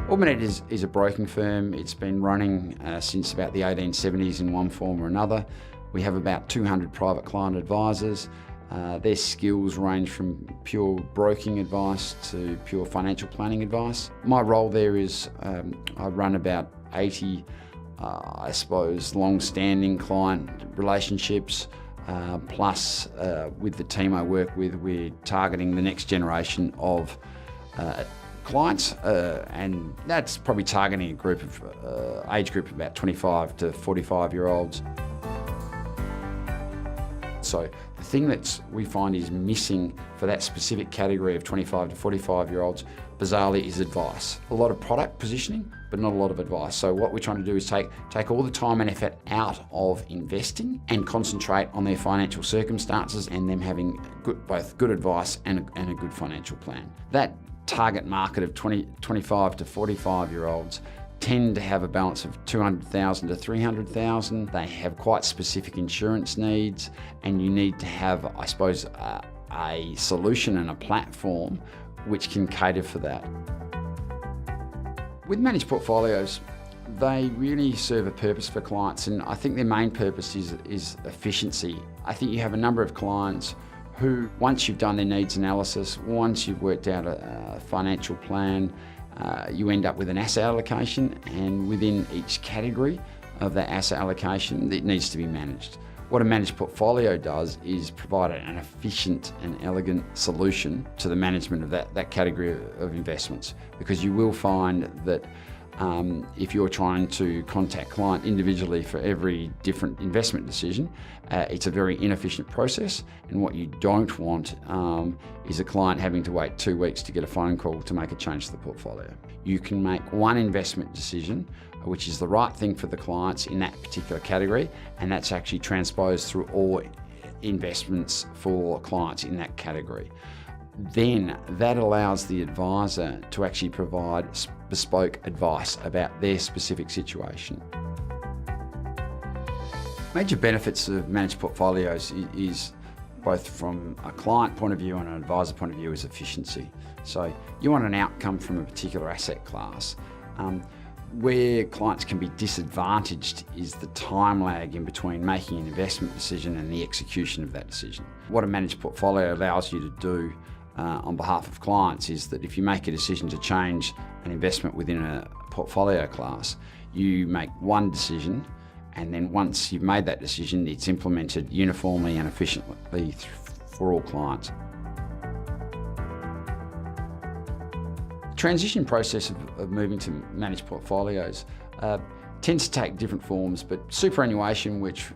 Ord Minnett is a broking firm. It's been running since about the 1870s in one form or another. We have about 200 private client advisors. Their skills range from pure broking advice to pure financial planning advice. My role there is I run about 80, I suppose, long-standing client relationships. Plus, with the team I work with, we're targeting the next generation of clients, and that's probably targeting a group of age group of about 25 to 45-year-olds. So the thing that we find is missing for that specific category of 25 to 45-year-olds, bizarrely, is advice. A lot of product positioning, but not a lot of advice. So what we're trying to do is take all the time and effort out of investing and concentrate on their financial circumstances and them having both good advice and a good financial plan. That target market of 25 to 45-year-olds tend to have a balance of 200,000 to 300,000. They have quite specific insurance needs, and you need to have, I suppose, a solution and a platform which can cater for that. With managed portfolios, they really serve a purpose for clients, and I think their main purpose is efficiency. I think you have a number of clients who, once you've done their needs analysis, once you've worked out a financial plan, you end up with an asset allocation, and within each category of that asset allocation, it needs to be managed. What a managed portfolio does is provide an efficient and elegant solution to the management of that category of investments, because you will find that if you're trying to contact client individually for every different investment decision, it's a very inefficient process, and what you don't want is a client having to wait 2 weeks to get a phone call to make a change to the portfolio. You can make one investment decision which is the right thing for the clients in that particular category, and that's actually transposed through all investments for clients in that category. Then that allows the advisor to actually provide bespoke advice about their specific situation. Major benefits of managed portfolios is both from a client point of view and an advisor point of view is efficiency. So you want an outcome from a particular asset class. Where clients can be disadvantaged is the time lag in between making an investment decision and the execution of that decision. What a managed portfolio allows you to do on behalf of clients is that if you make a decision to change an investment within a portfolio class, you make one decision, and then once you've made that decision, it's implemented uniformly and efficiently for all clients. The transition process of moving to managed portfolios tends to take different forms, but superannuation, which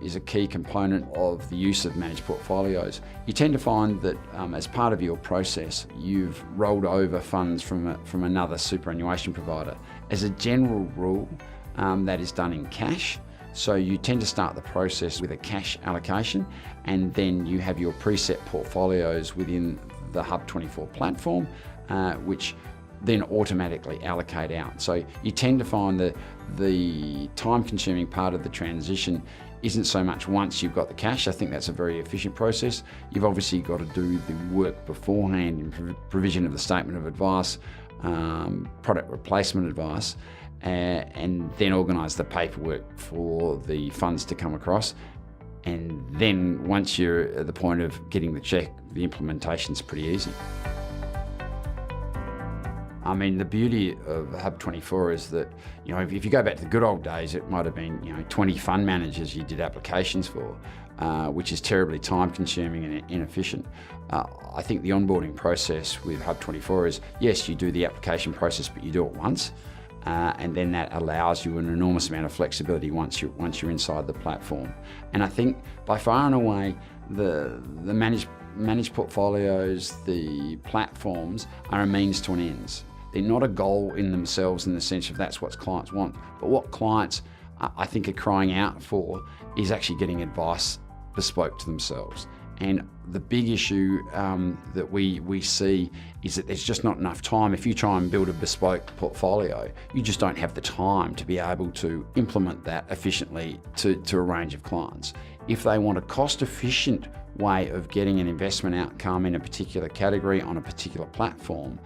is a key component of the use of managed portfolios, you tend to find that as part of your process, you've rolled over funds from another superannuation provider. As a general rule, that is done in cash. So you tend to start the process with a cash allocation, and then you have your preset portfolios within the Hub24 platform, which then automatically allocate out. So you tend to find that the time-consuming part of the transition isn't so much once you've got the cash. I think that's a very efficient process. You've obviously got to do the work beforehand in provision of the statement of advice, product replacement advice, and then organise the paperwork for the funds to come across. And then once you're at the point of getting the check, the implementation's pretty easy. I mean, the beauty of Hub24 is that, if you go back to the good old days, it might have been, 20 fund managers you did applications for, which is terribly time-consuming and inefficient. I think the onboarding process with Hub24 is, yes, you do the application process, but you do it once, and then that allows you an enormous amount of flexibility once you're inside the platform. And I think by far and away, the managed portfolios, the platforms, are a means to an end. They're not a goal in themselves in the sense of that's what clients want, but what clients I think are crying out for is actually getting advice bespoke to themselves. And the big issue that we see is that there's just not enough time. If you try and build a bespoke portfolio, you just don't have the time to be able to implement that efficiently to a range of clients. If they want a cost-efficient way of getting an investment outcome in a particular category on a particular platform,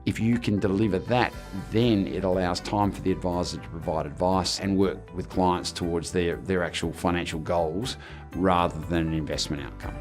If you can deliver that, then it allows time for the advisor to provide advice and work with clients towards their actual financial goals rather than an investment outcome.